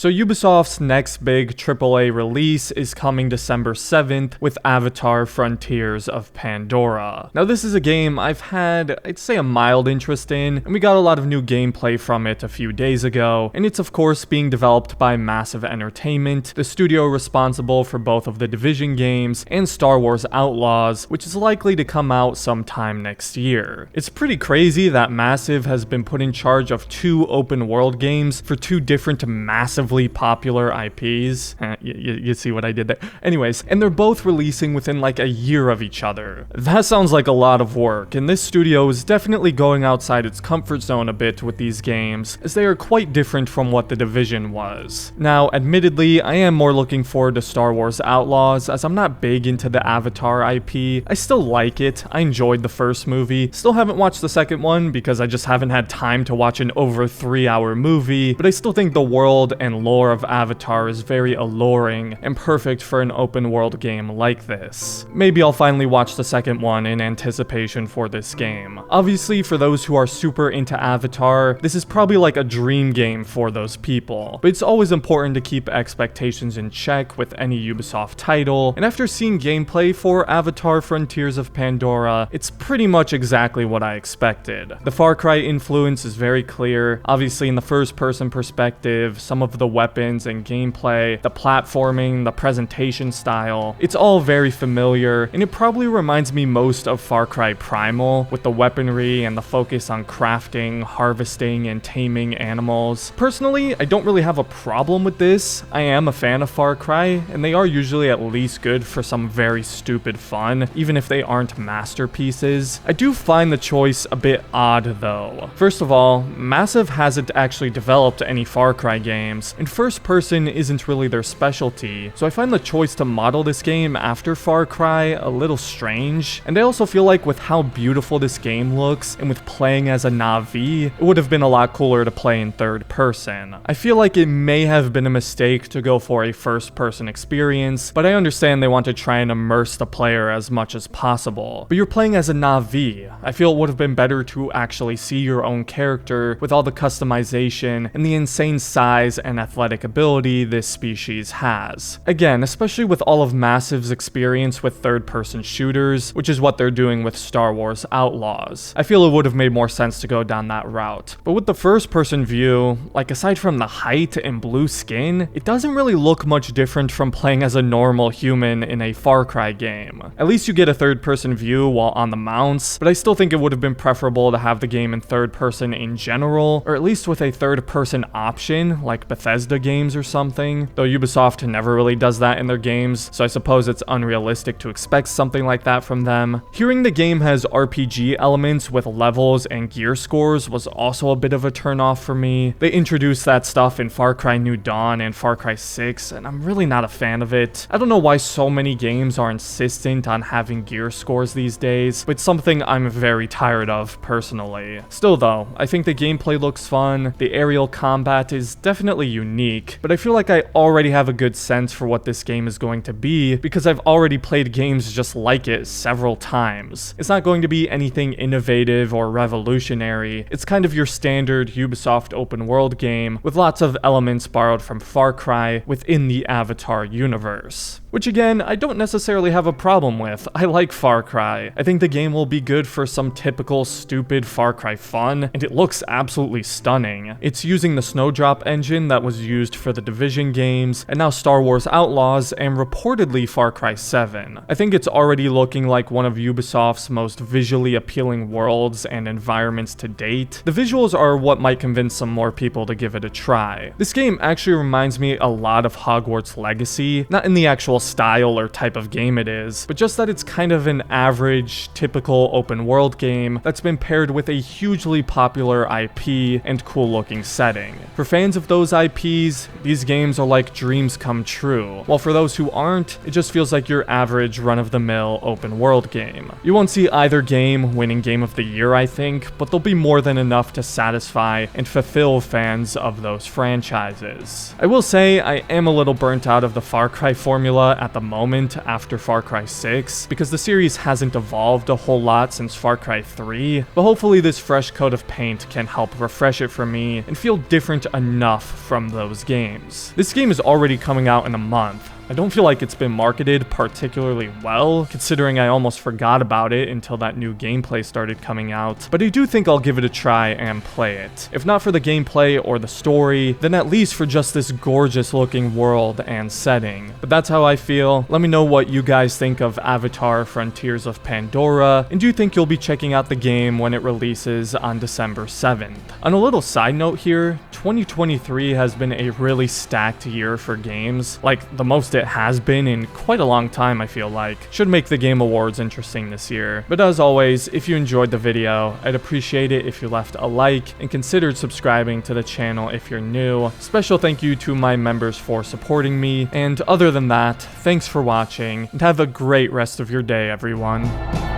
So Ubisoft's next big AAA release is coming December 7th with Avatar Frontiers of Pandora. Now this is a game I've had, I'd say, a mild interest in, and we got a lot of new gameplay from it a few days ago, and it's of course being developed by Massive Entertainment, the studio responsible for both of the Division games and Star Wars Outlaws, which is likely to come out sometime next year. It's pretty crazy that Massive has been put in charge of two open world games for two different massively popular IPs. You see what I did there? Anyways, and they're both releasing within like a year of each other. That sounds like a lot of work, and this studio is definitely going outside its comfort zone a bit with these games, as they are quite different from what the Division was. Now, admittedly, I am more looking forward to Star Wars Outlaws, as I'm not big into the Avatar IP. I still like it, I enjoyed the first movie, still haven't watched the second one because I just haven't had time to watch an over 3-hour movie, but I still think the world and lore of Avatar is very alluring and perfect for an open world game like this. Maybe I'll finally watch the second one in anticipation for this game. Obviously, for those who are super into Avatar, this is probably like a dream game for those people, but it's always important to keep expectations in check with any Ubisoft title, and after seeing gameplay for Avatar Frontiers of Pandora, it's pretty much exactly what I expected. The Far Cry influence is very clear, obviously in the first-person perspective, some of the weapons and gameplay, the platforming, the presentation style, it's all very familiar, and it probably reminds me most of Far Cry Primal, with the weaponry and the focus on crafting, harvesting, and taming animals. Personally, I don't really have a problem with this. I am a fan of Far Cry, and they are usually at least good for some very stupid fun, even if they aren't masterpieces. I do find the choice a bit odd though. First of all, Massive hasn't actually developed any Far Cry games, and first person isn't really their specialty, so I find the choice to model this game after Far Cry a little strange, and I also feel like with how beautiful this game looks, and with playing as a Na'vi, it would have been a lot cooler to play in third person. I feel like it may have been a mistake to go for a first person experience, but I understand they want to try and immerse the player as much as possible. But you're playing as a Na'vi. I feel it would have been better to actually see your own character with all the customization and the insane size and athletic ability this species has. Again, especially with all of Massive's experience with third-person shooters, which is what they're doing with Star Wars Outlaws. I feel it would have made more sense to go down that route. But with the first-person view, like aside from the height and blue skin, it doesn't really look much different from playing as a normal human in a Far Cry game. At least you get a third-person view while on the mounts, but I still think it would have been preferable to have the game in third person in general, or at least with a third-person option, like Bethesda games or something, though Ubisoft never really does that in their games, so I suppose it's unrealistic to expect something like that from them. Hearing the game has RPG elements with levels and gear scores was also a bit of a turnoff for me. They introduced that stuff in Far Cry New Dawn and Far Cry 6, and I'm really not a fan of it. I don't know why so many games are insistent on having gear scores these days, but it's something I'm very tired of personally. Still though, I think the gameplay looks fun, the aerial combat is definitely unique, but I feel like I already have a good sense for what this game is going to be because I've already played games just like it several times. It's not going to be anything innovative or revolutionary. It's kind of your standard Ubisoft open world game with lots of elements borrowed from Far Cry within the Avatar universe. Which again, I don't necessarily have a problem with. I like Far Cry. I think the game will be good for some typical stupid Far Cry fun, and it looks absolutely stunning. It's using the Snowdrop engine that was used for the Division games, and now Star Wars Outlaws, and reportedly Far Cry 7. I think it's already looking like one of Ubisoft's most visually appealing worlds and environments to date. The visuals are what might convince some more people to give it a try. This game actually reminds me a lot of Hogwarts Legacy, not in the actual style or type of game it is, but just that it's kind of an average, typical open world game that's been paired with a hugely popular IP and cool looking setting. For fans of those IPs, these games are like dreams come true, while for those who aren't, it just feels like your average run-of-the-mill open world game. You won't see either game winning Game of the Year, I think, but they'll be more than enough to satisfy and fulfill fans of those franchises. I will say I am a little burnt out of the Far Cry formula Pandora at the moment after Far Cry 6, because the series hasn't evolved a whole lot since Far Cry 3, but hopefully this fresh coat of paint can help refresh it for me and feel different enough from those games. This game is already coming out in a month. I don't feel like it's been marketed particularly well, considering I almost forgot about it until that new gameplay started coming out, but I do think I'll give it a try and play it. If not for the gameplay or the story, then at least for just this gorgeous looking world and setting. But that's how I feel. Let me know what you guys think of Avatar Frontiers of Pandora, and do you think you'll be checking out the game when it releases on December 7th? On a little side note here, 2023 has been a really stacked year for games, like the most it has been in quite a long time, I feel like. Should make the Game Awards interesting this year. But as always, if you enjoyed the video, I'd appreciate it if you left a like and considered subscribing to the channel if you're new. Special thank you to my members for supporting me, and other than that, thanks for watching, and have a great rest of your day, everyone.